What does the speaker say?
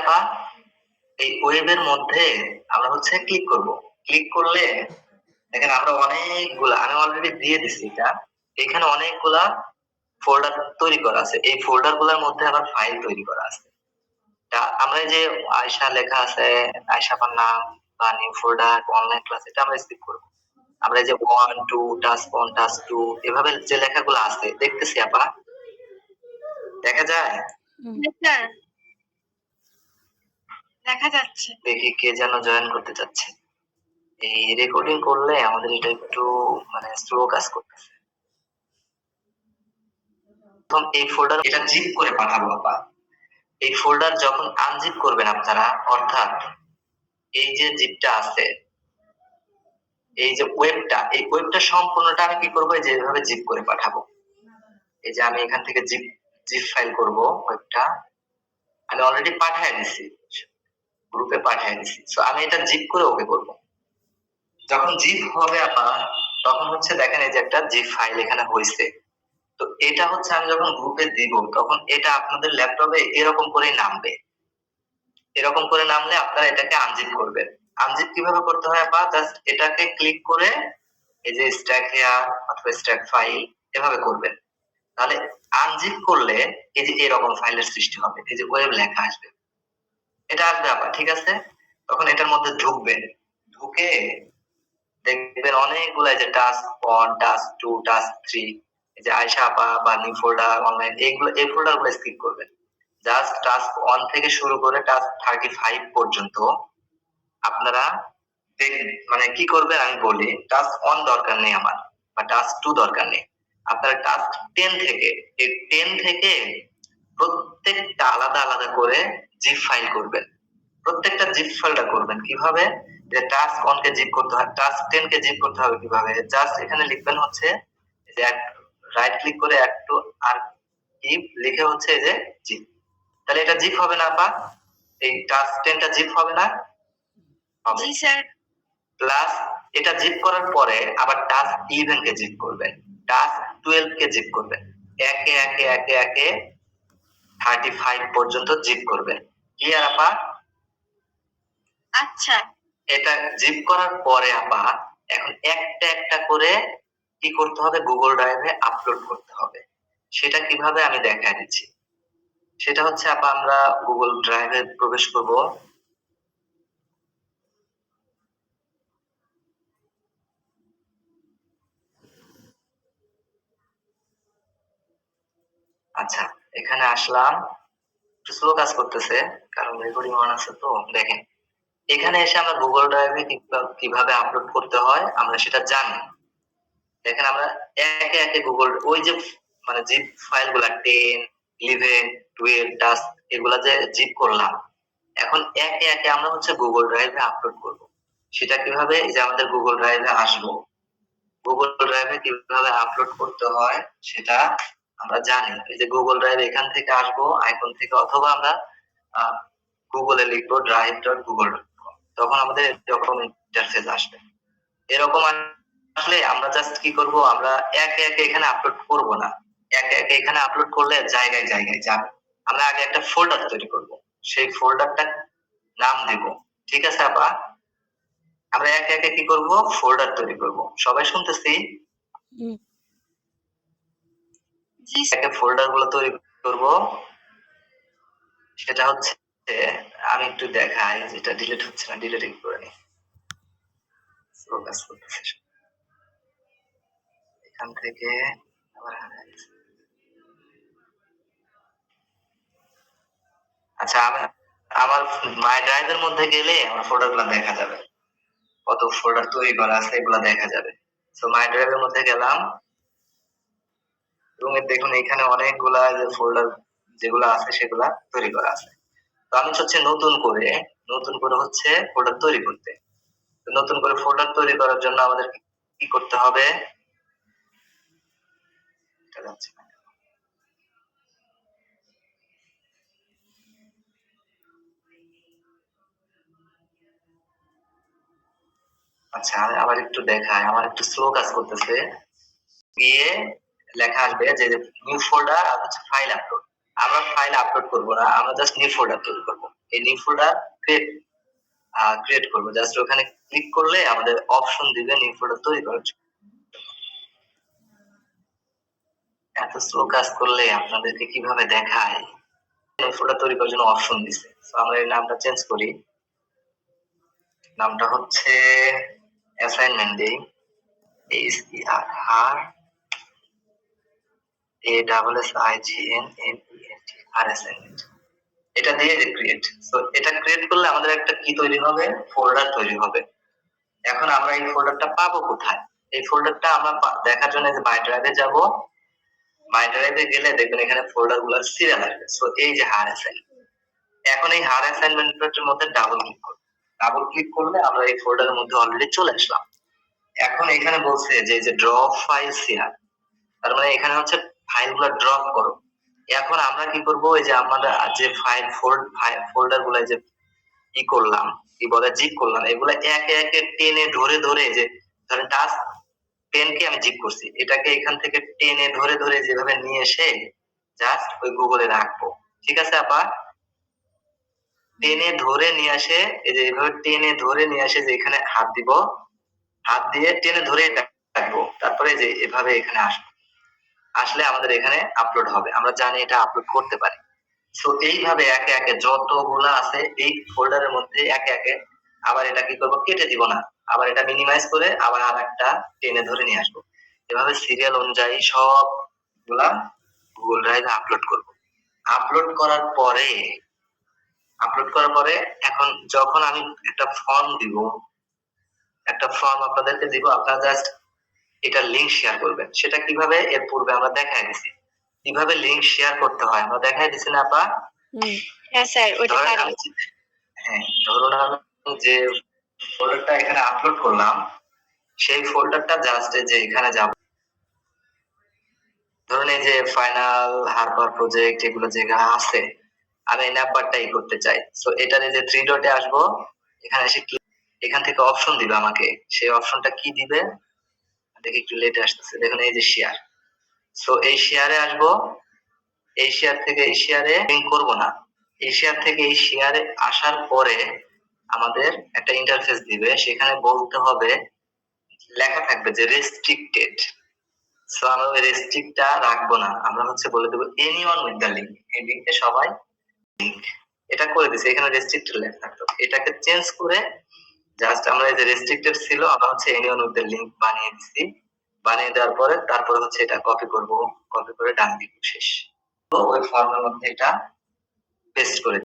আপা এই ওয়েবের মধ্যে আমরা হচ্ছে ক্লিক করব। ক্লিক করলে দেখেন আমরা অনেকগুলা, আমি অলরেডি দিয়ে দিছি এটা, এখানে অনেকগুলা ফোল্ডার তৈরি করা আছে। এই ফোল্ডার গুলার মধ্যে আবার ফাইল তৈরি করা আছে। আমরা এই যে আয়শা লেখা আছে, আয়শা আপার নাম বা নিউ ফোল্ডার অনলাইন ক্লাস, এটা আমরা স্কিপ করব। আমরা এই যে 1 2 টাস্ক 1 টাস্ক 2 এভাবে যে লেখাগুলো আছে দেখতেছি আপা, দেখা যায়? স্যার দেখা যাচ্ছে। দেখি কে যেন জয়েন করতে চাচ্ছে। এই রেকর্ডিং করলে আমাদের এটা একটু মানে স্লো কাজ করতেছে। প্রথম এই ফোল্ডার এটা জিপ করে পাঠাবো আপা। এই ফোল্ডার যখন আনজিপ করবেন আপনারা, অর্থাৎ এই যে জিপটা আছে, এই যে ওয়েবটা, এই ওয়েবটা সম্পূর্ণটা আমি কি করবো, এই যে এভাবে জিপ করে পাঠাবো। এই যে আমি এখান থেকে জিপ জিপ ফাইল করব, ওয়েবটা আমি অলরেডি পাঠিয়ে দিছি, গ্রুপে পাঠিয়ে দিছি। সো আমি এটা জিপ করে ওকে করব। যখন জিপ হবে আপা, তখন হচ্ছে দেখেন এই যে একটা জিপ ফাইল এখানে হয়েছে। তো এটা হচ্ছে আমি যখন গ্রুপে দিব, তখন এটা আপনাদের ল্যাপটপে এরকম করেই নামবে। এরকম করে নামলে আপনারা এটাকে আনজিপ করবেন। আনজিপ কিভাবে করতে হয় আপা? জাস্ট এটাকে ক্লিক করে এই যে স্ট্যাক হেয়ার অথবা স্ট্যাক ফাইল এভাবে করবেন। তাহলে আনজিপ করলে এই যে এরকম ফাইলের সৃষ্টি হবে, এই যে ওয়েব লেখা আসবে, এটা আসবে আপা, ঠিক আছে? তখন এটার মধ্যে ঢুকবেন, ঢুকে দেখবেন অনেকগুলা যে টাস্ক 1 টাস্ক 2 টাস্ক 3, এই যে আয়শা আপা বা নিউ ফোল্ডার অনলাইন, এইগুলো এই ফোল্ডার গুলো স্কিপ করবেন। জাস্ট টাস্ক 1 থেকে শুরু করে টাস্ক 35 পর্যন্ত আপনারা মানে কি করবেন আমি বলি। টাস্ক 1 দরকার নেই আমার, বা টাস্ক 2 দরকার নেই। আপনারা টাস্ক 10 থেকে, এই 10 থেকে প্রত্যেকটা আলাদা আলাদা করে জিপ ফাইল করবেন। প্রত্যেকটা জিপ ফাইলটা করবেন কিভাবে, যে টাস্ক 1 কে জিপ করতে হয়, টাস্ক 10 কে জিপ করতে হবে কিভাবে, জাস্ট এখানে লিখবেন হচ্ছে যে রাইট ক্লিক করে অ্যাড টু আর্কিভ লিখে হচ্ছে এই যে জিপ। তাহলে এটা জিপ হবে না আপা? এই টাস্ক 10 টা জিপ হবে না? হবে। জি স্যার। প্লাস এটা জিপ করার পরে আবার টাস্ক 11 কে জিপ করবেন, টাস্ক 12 কে জিপ করবেন, একে একে একে একে 35 পর্যন্ত জিপ করবেন। ক্লিয়ার আপা? আচ্ছা। এটা জিপ করার পরে আপা এখন একটা একটা করে কি করতে হবে, গুগল ড্রাইভে আপলোড করতে হবে। সেটা কিভাবে আমি দেখায় দিচ্ছি। সেটা হচ্ছে আপা আমরা গুগল ড্রাইভে প্রবেশ করব। আচ্ছা, এখানে আসলাম, একটু স্লো কাজ করতেছে কারণ রেকর্ডিং অন আছে। তো দেখেন এখানে এসে আমরা গুগল ড্রাইভে কিভাবে আপলোড করতে হয় আমরা সেটা জানি। দেখেন আমরা একে একে গুগল ওই যে মানে জিপ ফাইল গুলা 10 11 12 টাস্ক এগুলা যে জিপ করলাম, এখন একে একে আমরা হচ্ছে গুগল ড্রাইভে আপলোড করব। সেটা কিভাবে, এই যে আমাদের গুগল ড্রাইভে আসবো, গুগল ড্রাইভে কিভাবে আপলোড করতে হয় সেটা আমরা জানি। এই যে গুগল ড্রাইভ এখান থেকে আসবো আইকন থেকে, অথবা আমরা গুগলে লিখবো drive.google.com, তখন আমাদের এরকম ইন্টারফেস আসবে। এরকম আসলে আমরা জাস্ট কি করব, আমরা একে একে এখানে আপলোড করব না। একে একে এখানে আপলোড করলে জায়গায় জায়গায় যাবে। আমরা আগে একটা ফোল্ডার তৈরি করব, সেই ফোল্ডারটা নাম দেব। ঠিক আছে আপা? আমরা একে একে কি করব, ফোল্ডার তৈরি করব। সবাই শুনতেছি? জি একে ফোল্ডার গুলো তৈরি করব। সেটা হচ্ছে আমি একটু দেখাই, যেটা ডিলিট হচ্ছে না, ডিলিট করে নি, স্লো কাজ করতেছে। এখান থেকে আবার হারাই গেছে। আচ্ছা, আমার মাই ড্রাইভের মধ্যে গেলে আমার ফোল্ডার গুলো দেখা যাবে, কত ফোল্ডার তৈরি করা আছে এগুলো দেখা যাবে। তো মাই ড্রাইভের মধ্যে গেলাম এবং দেখুন এখানে অনেকগুলা যে ফোল্ডার যেগুলো আছে সেগুলা তৈরি করা আছে। তো আমি হচ্ছে নতুন করে হচ্ছে ফোল্ডার তৈরি করতে। নতুন করে ফোল্ডার তৈরি করার জন্য আমাদের কি করতে হবে, এটা যাচ্ছে না। আচ্ছা, আমি আবার একটু দেখাই, আমার একটু স্লো কাজ করতেছে। গিয়ে লেখা আসবে যে নিউ ফোল্ডার আর হচ্ছে ফাইল আপলোড। আমরা ফাইল আপলোড করব না, আমরা জাস্ট নিউ ফোল্ডার তৈরি করব। এই নিউ ফোল্ডার ক্রিয়েট করব। জাস্ট ওখানে ক্লিক করলে আমাদের অপশন দিবে নিউ ফোল্ডার তৈরি করার জন্য। এত স্লো কাজ করলে আপনাদেরকে কিভাবে দেখায়? নিউ ফোল্ডার তৈরি করার জন্য অপশন দিছে। সো আমরা এর নামটা চেঞ্জ করি। নামটা হচ্ছে অ্যাসাইনমেন্ট দেই। ASER ASSIGNMENT আর অ্যাসাইনমেন্ট। এটা দিয়ে ক্রিয়েট। সো এটা ক্রিয়েট করলে আমাদের একটা কি তৈরি হবে? ফোল্ডার তৈরি হবে। এখন আমরা এই ফোল্ডারটা পাবো কোথায়? এই ফোল্ডারটা আমরা দেখার জন্য যে মাই ড্রাইভে যাব। মাই ড্রাইভে গেলে দেখবেন এখানে ফোল্ডারগুলোর সিরিয়াল আসবে। সো এই যে হার অ্যাসাইনমেন্ট। এখন এই হার অ্যাসাইনমেন্টের মধ্যে ডাবল ক্লিক করব। ডাবল ক্লিক করলে আমরা এই ফোল্ডারের মধ্যে অলরেডি চলে আসলাম। এখন এখানে বলছে যে এই যে ড্রপ ফাইল হিয়ার, তার মানে এখানে হচ্ছে ফাইলগুলো ড্রপ করো। এখন আমরা কি করব? এই যে আমাদের যে ফোল্ডার গুলো যে কি করলাম, কি বলে জিপ করলাম, এগুলো একে একে টেনে ধরে ধরে, যে ধরেন টাস্ক 10 কে আমি জিপ করছি, এটাকে এখান থেকে টেনে ধরে ধরে যেভাবে নিয়ে এসে জাস্ট ওই গুগলে রাখবো। ঠিক আছে আপা? টেনে ধরে নিয়ে আসে, এই যে এইভাবে টেনে ধরে নিয়ে আসে, যে এখানে হাত দিব, হাত দিয়ে টেনে ধরে রাখবো, তারপরে যে এভাবে এখানে আসবো। আসলে আমাদের এখানে আপলোড হবে। আমরা জানি এটা আপলোড করতে পারি। সো এইভাবে একে একে যতগুলা আছে এই ফোল্ডারের মধ্যে একে একে, আবার এটা কি করব? কেটে দিব না, আবার এটা মিনিমাইজ করে আবার আরেকটা টেনে ধরে নিয়ে আসবো। এভাবে সিরিয়াল অনুযায়ী সবগুলা গুগল ড্রাইভে আপলোড করব। আপলোড করার পরে এখন যখন আমি একটা ফর্ম দিব, একটা ফর্ম আপনাদেরকে দিব, আপনারা জাস্ট এটা লিংক শেয়ার করবেন। সেটা কিভাবে এর পূর্বে আমরা দেখাই দিছি। কিভাবে লিংক শেয়ার করতে হয় আমরা দেখাই দিছি না আপা? হ্যাঁ স্যার, ওইটা ধরেন পারি। হ্যাঁ, ধরুন আমি যে ফোল্ডারটা এখানে আপলোড করলাম, সেই ফোল্ডারটা জাস্ট যে এখানে যাব। ধরুন এই যে ফাইনাল হারপার প্রজেক্ট এগুলো যেগুলো আছে, আমি এই নাম্বারটাই করতে চাই। সো এটার এই যে 3 ডটে আসবো, এখানে এসে এখান থেকে অপশন দিবে আমাকে। সেই অপশনটা কি দিবে দেখি, একটু লেটে আসতেছে। দেখুন এই যে শেয়ার। সো এই শেয়ারে আসবো। এই শেয়ার থেকে এই শেয়ারে লিংক করব না। এই শেয়ার থেকে এই শেয়ারে আসার পরে আমাদের একটা ইন্টারফেস দিবে, সেখানে বলতে হবে, লেখা থাকবে যে রেস্ট্রিক্টেড। সো আমরা ওই রেস্ট্রিক্টটা রাখবো না, আমরা হচ্ছে বলে দেবো এনিওয়ান উইথ দ্য লিংক। এই লিংকে সবাই লিংক। এটা করে দিছি, এখানে রেস্ট্রিক্টেড লেখা থাকতো, এটাকে চেঞ্জ করে জাস্ট আমরা এই যে রেস্ট্রিক্টেড ছিল, আমরা হচ্ছে এনিওয়ান উইথ দ্য লিংক বানিয়ে দিছি। বানিয়ে দেওয়ার পরে তারপরে হচ্ছে এটা কপি করব, কপি করে ডান দিব, শেষ। তো ওই ফর্মের মধ্যে এটা